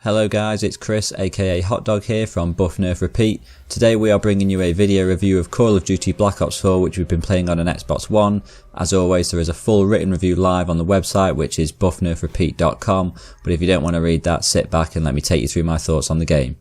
Hello guys, it's Chris aka HotDog here from Buff Nerf Repeat. Today we are bringing you a video review of Call of Duty Black Ops 4 which we've been playing on an Xbox One. As always, there is a full written review live on the website which is buffnerfrepeat.com, but if you don't want to read that, sit back and let me take you through my thoughts on the game.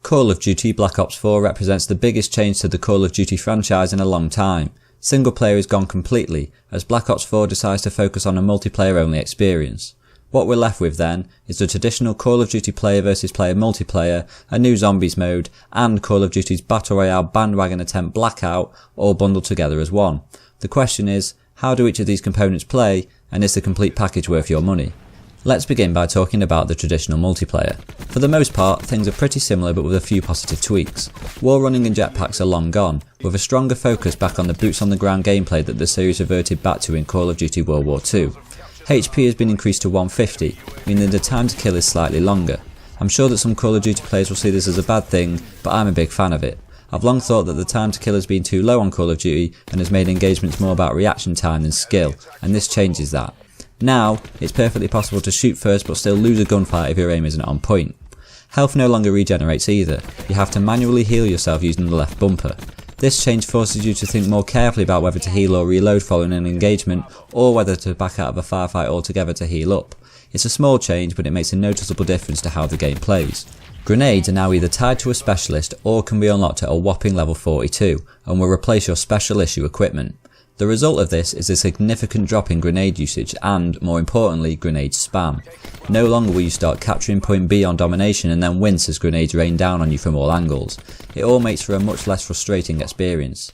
Call of Duty Black Ops 4 represents the biggest change to the Call of Duty franchise in a long time. Single player is gone completely, as Black Ops 4 decides to focus on a multiplayer only experience. What we're left with then is the traditional Call of Duty player versus player multiplayer, a new zombies mode, and Call of Duty's Battle Royale bandwagon attempt Blackout, all bundled together as one. The question is, how do each of these components play, and is the complete package worth your money? Let's begin by talking about the traditional multiplayer. For the most part, things are pretty similar but with a few positive tweaks. Wall running and jetpacks are long gone, with a stronger focus back on the boots on the ground gameplay that the series reverted back to in Call of Duty World War II. HP has been increased to 150, meaning the time to kill is slightly longer. I'm sure that some Call of Duty players will see this as a bad thing, but I'm a big fan of it. I've long thought that the time to kill has been too low on Call of Duty and has made engagements more about reaction time than skill, and this changes that. Now, it's perfectly possible to shoot first but still lose a gunfight if your aim isn't on point. Health no longer regenerates either, you have to manually heal yourself using the left bumper. This change forces you to think more carefully about whether to heal or reload following an engagement, or whether to back out of a firefight altogether to heal up. It's a small change, but it makes a noticeable difference to how the game plays. Grenades are now either tied to a specialist or can be unlocked at a whopping level 42, and will replace your special issue equipment. The result of this is a significant drop in grenade usage and, more importantly, grenade spam. No longer will you start capturing point B on domination and then wince as grenades rain down on you from all angles. It all makes for a much less frustrating experience.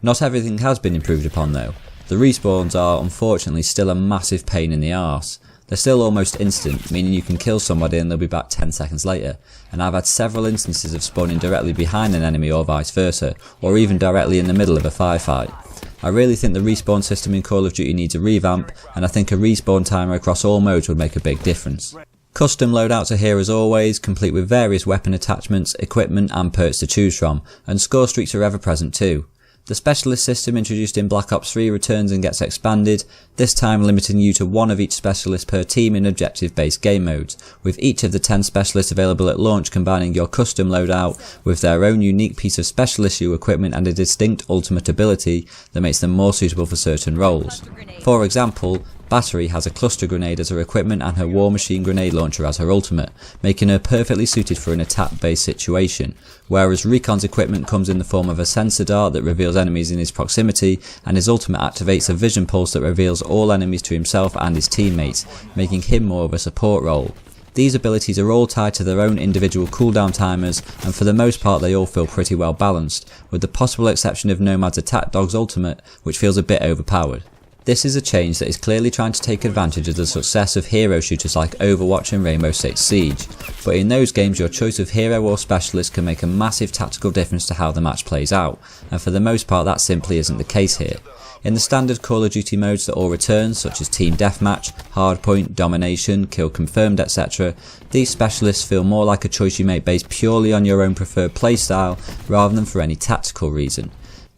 Not everything has been improved upon though. The respawns are, unfortunately, still a massive pain in the arse. They're still almost instant, meaning you can kill somebody and they'll be back 10 seconds later, and I've had several instances of spawning directly behind an enemy or vice versa, or even directly in the middle of a firefight. I really think the respawn system in Call of Duty needs a revamp, and I think a respawn timer across all modes would make a big difference. Custom loadouts are here as always, complete with various weapon attachments, equipment and perks to choose from, and score streaks are ever present too. The specialist system introduced in Black Ops 3 returns and gets expanded, this time limiting you to one of each specialist per team in objective-based game modes, with each of the 10 specialists available at launch combining your custom loadout with their own unique piece of special issue equipment and a distinct ultimate ability that makes them more suitable for certain roles. For example, Battery has a cluster grenade as her equipment and her War Machine grenade launcher as her ultimate, making her perfectly suited for an attack-based situation, whereas Recon's equipment comes in the form of a sensor dart that reveals enemies in his proximity, and his ultimate activates a vision pulse that reveals all enemies to himself and his teammates, making him more of a support role. These abilities are all tied to their own individual cooldown timers, and for the most part they all feel pretty well balanced, with the possible exception of Nomad's Attack Dog's ultimate, which feels a bit overpowered. This is a change that is clearly trying to take advantage of the success of hero shooters like Overwatch and Rainbow Six Siege, but in those games your choice of hero or specialist can make a massive tactical difference to how the match plays out, and for the most part that simply isn't the case here. In the standard Call of Duty modes that all return, such as Team Deathmatch, Hardpoint, Domination, Kill Confirmed etc, these specialists feel more like a choice you make based purely on your own preferred playstyle rather than for any tactical reason.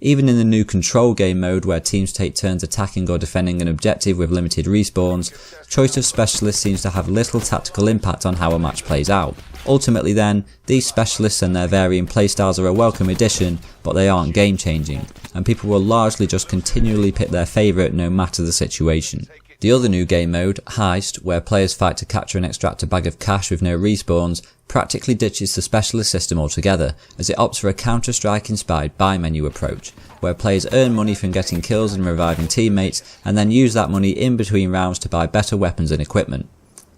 Even in the new Control game mode where teams take turns attacking or defending an objective with limited respawns, choice of specialists seems to have little tactical impact on how a match plays out. Ultimately then, these specialists and their varying playstyles are a welcome addition, but they aren't game changing, and people will largely just continually pick their favourite no matter the situation. The other new game mode, Heist, where players fight to capture and extract a bag of cash with no respawns, practically ditches the specialist system altogether, as it opts for a Counter-Strike inspired buy menu approach, where players earn money from getting kills and reviving teammates, and then use that money in between rounds to buy better weapons and equipment.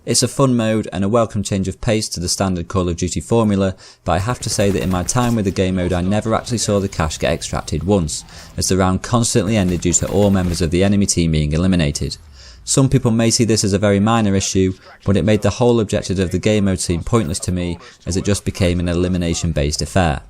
It's a fun mode and a welcome change of pace to the standard Call of Duty formula, but I have to say that in my time with the game mode I never actually saw the cash get extracted once, as the round constantly ended due to all members of the enemy team being eliminated. Some people may see this as a very minor issue, but it made the whole objective of the game mode seem pointless to me, as it just became an elimination based affair.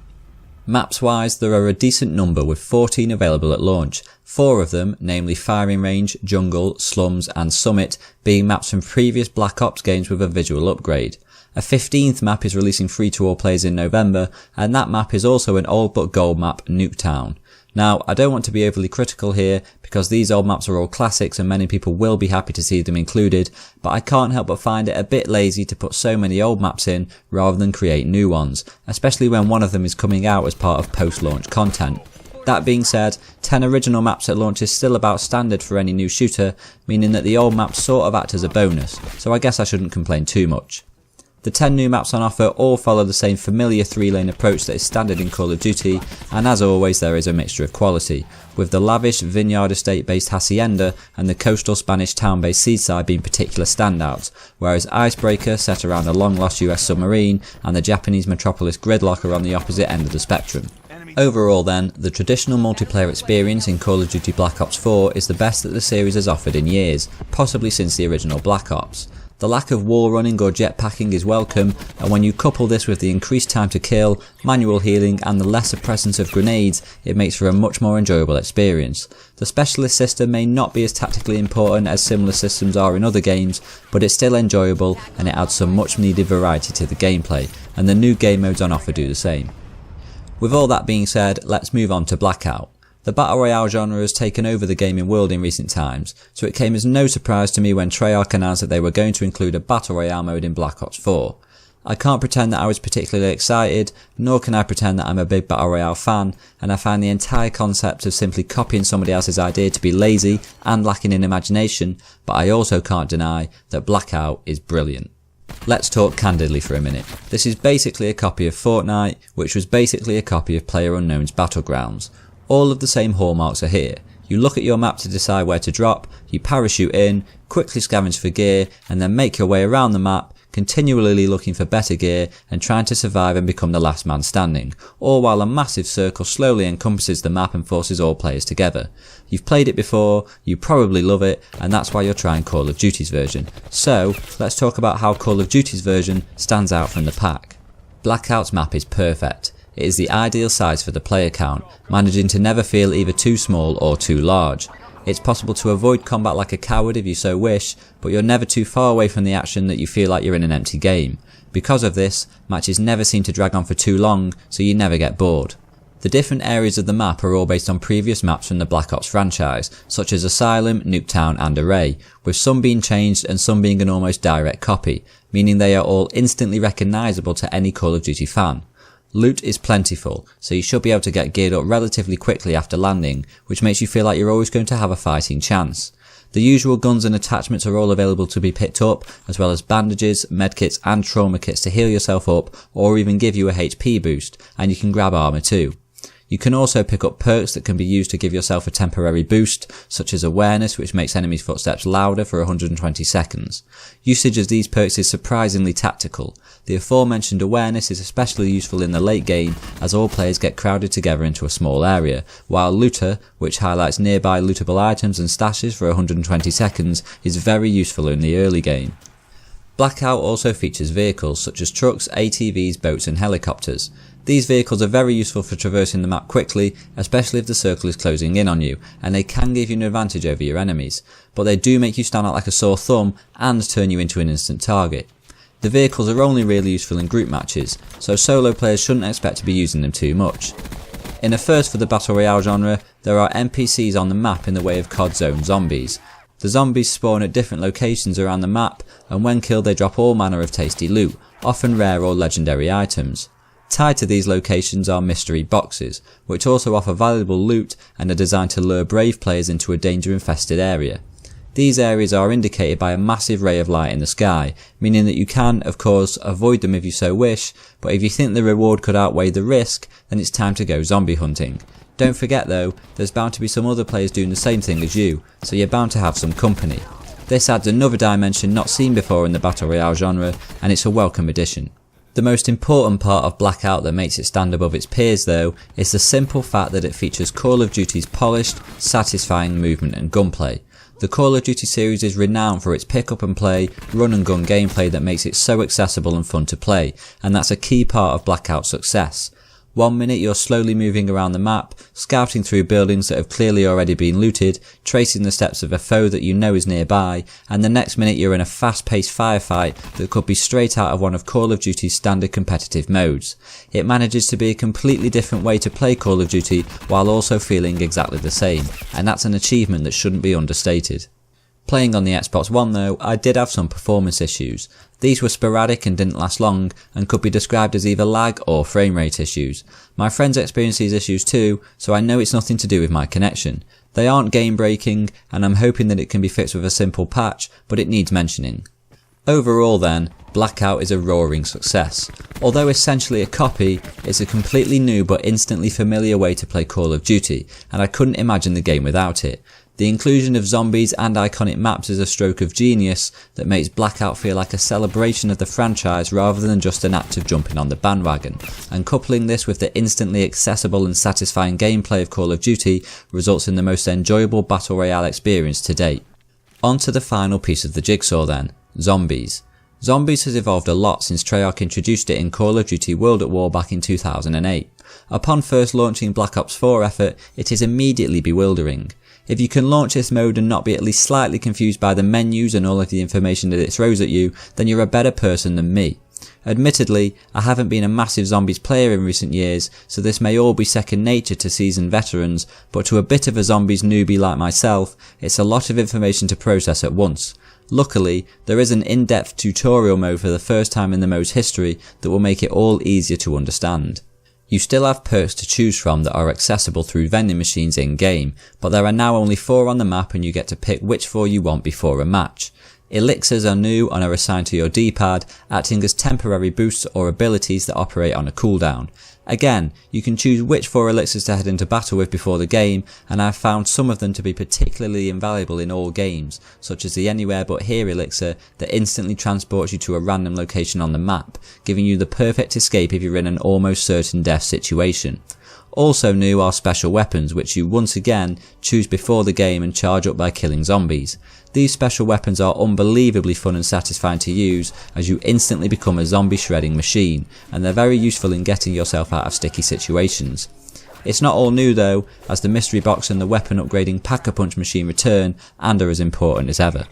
Maps wise, there are a decent number with 14 available at launch, 4 of them, namely Firing Range, Jungle, Slums and Summit, being maps from previous Black Ops games with a visual upgrade. A 15th map is releasing free to all players in November, and that map is also an old but gold map, Nuketown. Now, I don't want to be overly critical here because these old maps are all classics and many people will be happy to see them included, but I can't help but find it a bit lazy to put so many old maps in rather than create new ones, especially when one of them is coming out as part of post-launch content. That being said, 10 original maps at launch is still about standard for any new shooter, meaning that the old maps sort of act as a bonus, so I guess I shouldn't complain too much. The 10 new maps on offer all follow the same familiar 3-lane approach that is standard in Call of Duty, and as always there is a mixture of quality, with the lavish vineyard estate based Hacienda and the coastal Spanish town based Seaside being particular standouts, whereas Icebreaker set around a long lost US submarine and the Japanese metropolis Gridlock are on the opposite end of the spectrum. Overall then, the traditional multiplayer experience in Call of Duty Black Ops 4 is the best that the series has offered in years, possibly since the original Black Ops. The lack of wall running or jetpacking is welcome, and when you couple this with the increased time to kill, manual healing and the lesser presence of grenades, it makes for a much more enjoyable experience. The specialist system may not be as tactically important as similar systems are in other games, but it's still enjoyable and it adds some much needed variety to the gameplay, and the new game modes on offer do the same. With all that being said, let's move on to Blackout. The Battle Royale genre has taken over the gaming world in recent times, so it came as no surprise to me when Treyarch announced that they were going to include a Battle Royale mode in Black Ops 4. I can't pretend that I was particularly excited, nor can I pretend that I'm a big Battle Royale fan, and I find the entire concept of simply copying somebody else's idea to be lazy and lacking in imagination, but I also can't deny that Blackout is brilliant. Let's talk candidly for a minute. This is basically a copy of Fortnite, which was basically a copy of PlayerUnknown's Battlegrounds. All of the same hallmarks are here. You look at your map to decide where to drop, you parachute in, quickly scavenge for gear, and then make your way around the map, continually looking for better gear and trying to survive and become the last man standing, all while a massive circle slowly encompasses the map and forces all players together. You've played it before, you probably love it, and that's why you're trying Call of Duty's version. So, let's talk about how Call of Duty's version stands out from the pack. Blackout's map is perfect. It is the ideal size for the player count, managing to never feel either too small or too large. It's possible to avoid combat like a coward if you so wish, but you're never too far away from the action that you feel like you're in an empty game. Because of this, matches never seem to drag on for too long, so you never get bored. The different areas of the map are all based on previous maps from the Black Ops franchise, such as Asylum, Nuketown and Array, with some being changed and some being an almost direct copy, meaning they are all instantly recognisable to any Call of Duty fan. Loot is plentiful, so you should be able to get geared up relatively quickly after landing, which makes you feel like you're always going to have a fighting chance. The usual guns and attachments are all available to be picked up, as well as bandages, medkits and trauma kits to heal yourself up or even give you a HP boost, and you can grab armour too. You can also pick up perks that can be used to give yourself a temporary boost, such as awareness, which makes enemies' footsteps louder for 120 seconds. Usage of these perks is surprisingly tactical. The aforementioned awareness is especially useful in the late game, as all players get crowded together into a small area, while Looter, which highlights nearby lootable items and stashes for 120 seconds, is very useful in the early game. Blackout also features vehicles such as trucks, ATVs, boats and helicopters. These vehicles are very useful for traversing the map quickly, especially if the circle is closing in on you, and they can give you an advantage over your enemies, but they do make you stand out like a sore thumb and turn you into an instant target. The vehicles are only really useful in group matches, so solo players shouldn't expect to be using them too much. In a first for the Battle Royale genre, there are NPCs on the map in the way of COD Zone zombies. The zombies spawn at different locations around the map, and when killed they drop all manner of tasty loot, often rare or legendary items. Tied to these locations are mystery boxes, which also offer valuable loot and are designed to lure brave players into a danger-infested area. These areas are indicated by a massive ray of light in the sky, meaning that you can, of course, avoid them if you so wish, but if you think the reward could outweigh the risk, then it's time to go zombie hunting. Don't forget though, there's bound to be some other players doing the same thing as you, so you're bound to have some company. This adds another dimension not seen before in the Battle Royale genre, and it's a welcome addition. The most important part of Blackout that makes it stand above its peers though, is the simple fact that it features Call of Duty's polished, satisfying movement and gunplay. The Call of Duty series is renowned for its pick up and play, run and gun gameplay that makes it so accessible and fun to play, and that's a key part of Blackout's success. One minute you're slowly moving around the map, scouting through buildings that have clearly already been looted, tracing the steps of a foe that you know is nearby, and the next minute you're in a fast-paced firefight that could be straight out of one of Call of Duty's standard competitive modes. It manages to be a completely different way to play Call of Duty while also feeling exactly the same, and that's an achievement that shouldn't be understated. Playing on the Xbox One though, I did have some performance issues. These were sporadic and didn't last long, and could be described as either lag or frame rate issues. My friends experienced these issues too, so I know it's nothing to do with my connection. They aren't game breaking, and I'm hoping that it can be fixed with a simple patch, but it needs mentioning. Overall then, Blackout is a roaring success. Although essentially a copy, it's a completely new but instantly familiar way to play Call of Duty, and I couldn't imagine the game without it. The inclusion of zombies and iconic maps is a stroke of genius that makes Blackout feel like a celebration of the franchise rather than just an act of jumping on the bandwagon, and coupling this with the instantly accessible and satisfying gameplay of Call of Duty results in the most enjoyable Battle Royale experience to date. On to the final piece of the jigsaw then, zombies. Zombies has evolved a lot since Treyarch introduced it in Call of Duty World at War back in 2008. Upon first launching Black Ops 4 effort, it is immediately bewildering. If you can launch this mode and not be at least slightly confused by the menus and all of the information that it throws at you, then you're a better person than me. Admittedly, I haven't been a massive zombies player in recent years, so this may all be second nature to seasoned veterans, but to a bit of a zombies newbie like myself, it's a lot of information to process at once. Luckily, there is an in-depth tutorial mode for the first time in the mode's history that will make it all easier to understand. You still have perks to choose from that are accessible through vending machines in-game, but there are now only 4 on the map and you get to pick which 4 you want before a match. Elixirs are new and are assigned to your D-pad, acting as temporary boosts or abilities that operate on a cooldown. Again, you can choose which 4 elixirs to head into battle with before the game, and I've found some of them to be particularly invaluable in all games, such as the Anywhere But Here elixir that instantly transports you to a random location on the map, giving you the perfect escape if you're in an almost certain death situation. Also new are special weapons, which you once again choose before the game and charge up by killing zombies. These special weapons are unbelievably fun and satisfying to use as you instantly become a zombie shredding machine, and they're very useful in getting yourself out of sticky situations. It's not all new though, as the mystery box and the weapon upgrading Pack-a-Punch machine return and are as important as ever.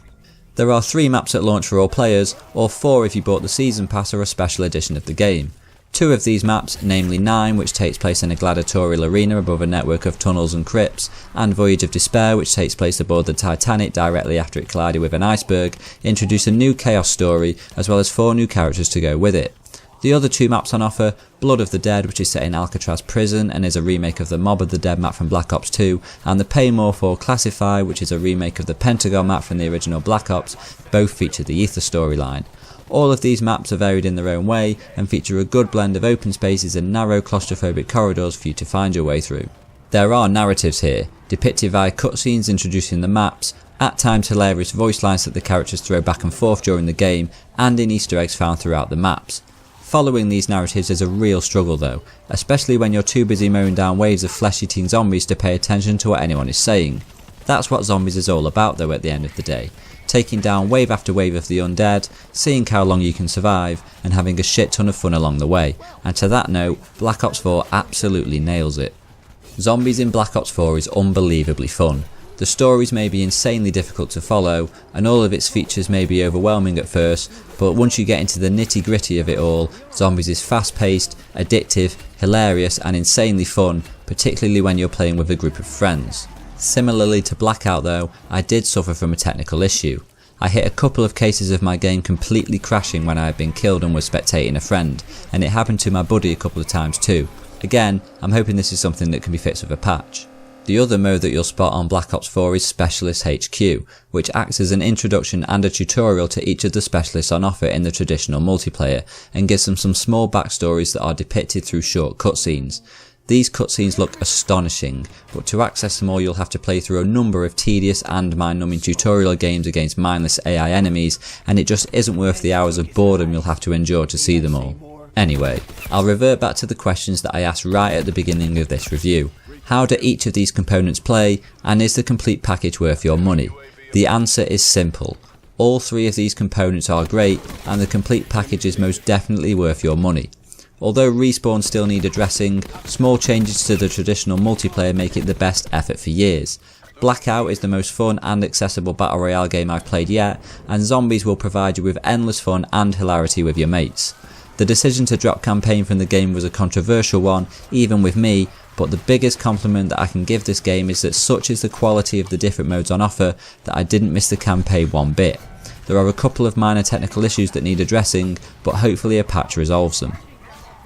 There are 3 maps at launch for all players, or 4 if you bought the season pass or a special edition of the game. 2 of these maps, namely 9, which takes place in a gladiatorial arena above a network of tunnels and crypts, and Voyage of Despair, which takes place aboard the Titanic directly after it collided with an iceberg, introduce a new chaos story, as well as 4 new characters to go with it. The other 2 maps on offer, Blood of the Dead, which is set in Alcatraz Prison and is a remake of the Mob of the Dead map from Black Ops 2, and the Pay More For Classify, which is a remake of the Pentagon map from the original Black Ops, both feature the Ether storyline. All of these maps are varied in their own way and feature a good blend of open spaces and narrow claustrophobic corridors for you to find your way through. There are narratives here, depicted via cutscenes introducing the maps, at times hilarious voice lines that the characters throw back and forth during the game, and in Easter eggs found throughout the maps. Following these narratives is a real struggle though, especially when you're too busy mowing down waves of flesh-eating zombies to pay attention to what anyone is saying. That's what zombies is all about though at the end of the day. Taking down wave after wave of the undead, seeing how long you can survive, and having a shit ton of fun along the way, and to that note, Black Ops 4 absolutely nails it. Zombies in Black Ops 4 is unbelievably fun. The stories may be insanely difficult to follow, and all of its features may be overwhelming at first, but once you get into the nitty gritty of it all, Zombies is fast paced, addictive, hilarious and insanely fun, particularly when you're playing with a group of friends. Similarly to Blackout though, I did suffer from a technical issue. I hit a couple of cases of my game completely crashing when I had been killed and was spectating a friend, and it happened to my buddy a couple of times too. Again, I'm hoping this is something that can be fixed with a patch. The other mode that you'll spot on Black Ops 4 is Specialist HQ, which acts as an introduction and a tutorial to each of the specialists on offer in the traditional multiplayer, and gives them some small backstories that are depicted through short cutscenes. These cutscenes look astonishing, but to access them all you'll have to play through a number of tedious and mind-numbing tutorial games against mindless AI enemies, and it just isn't worth the hours of boredom you'll have to endure to see them all. Anyway, I'll revert back to the questions that I asked right at the beginning of this review. How do each of these components play, and is the complete package worth your money? The answer is simple. All 3 of these components are great, and the complete package is most definitely worth your money. Although Respawn still need addressing, small changes to the traditional multiplayer make it the best effort for years. Blackout is the most fun and accessible battle royale game I've played yet, and Zombies will provide you with endless fun and hilarity with your mates. The decision to drop campaign from the game was a controversial one, even with me, but the biggest compliment that I can give this game is that such is the quality of the different modes on offer that I didn't miss the campaign one bit. There are a couple of minor technical issues that need addressing, but hopefully a patch resolves them.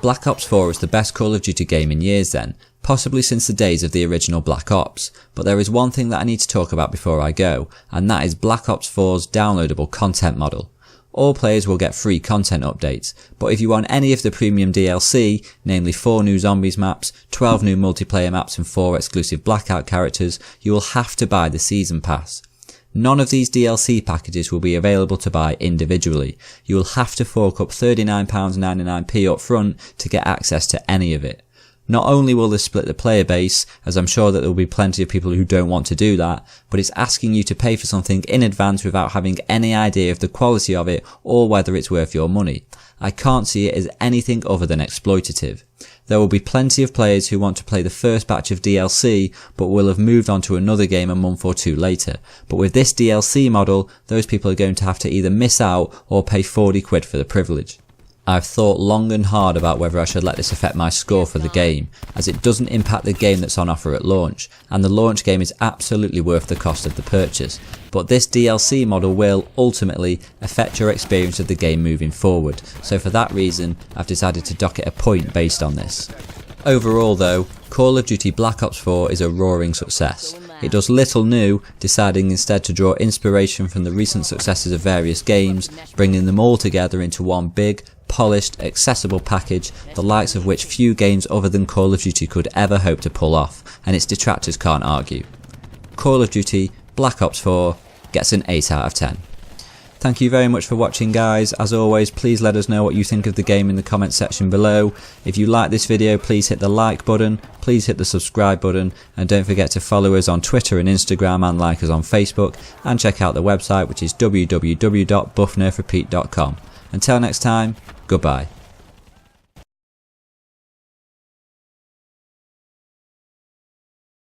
Black Ops 4 is the best Call of Duty game in years then, possibly since the days of the original Black Ops, but there is one thing that I need to talk about before I go, and that is Black Ops 4's downloadable content model. All players will get free content updates, but if you want any of the premium DLC, namely 4 new Zombies maps, 12 new multiplayer maps and 4 exclusive Blackout characters, you will have to buy the Season Pass. None of these DLC packages will be available to buy individually. You will have to fork up £39.99p up front to get access to any of it. Not only will this split the player base, as I'm sure that there will be plenty of people who don't want to do that, but it's asking you to pay for something in advance without having any idea of the quality of it or whether it's worth your money. I can't see it as anything other than exploitative. There will be plenty of players who want to play the first batch of DLC but will have moved on to another game a month or two later. But with this DLC model, those people are going to have to either miss out or pay 40 quid for the privilege. I've thought long and hard about whether I should let this affect my score for the game, as it doesn't impact the game that's on offer at launch, and the launch game is absolutely worth the cost of the purchase. But this DLC model will, ultimately, affect your experience of the game moving forward, so for that reason, I've decided to dock it a point based on this. Overall though, Call of Duty Black Ops 4 is a roaring success. It does little new, deciding instead to draw inspiration from the recent successes of various games, bringing them all together into one big, polished, accessible package, the likes of which few games other than Call of Duty could ever hope to pull off, and its detractors can't argue. Call of Duty Black Ops 4 gets an 8 out of 10. Thank you very much for watching guys. As always, please let us know what you think of the game in the comment section below. If you like this video, please hit the like button, please hit the subscribe button, and don't forget to follow us on Twitter and Instagram and like us on Facebook, and check out the website which is www.buffnerfrepeat.com. Until next time, goodbye.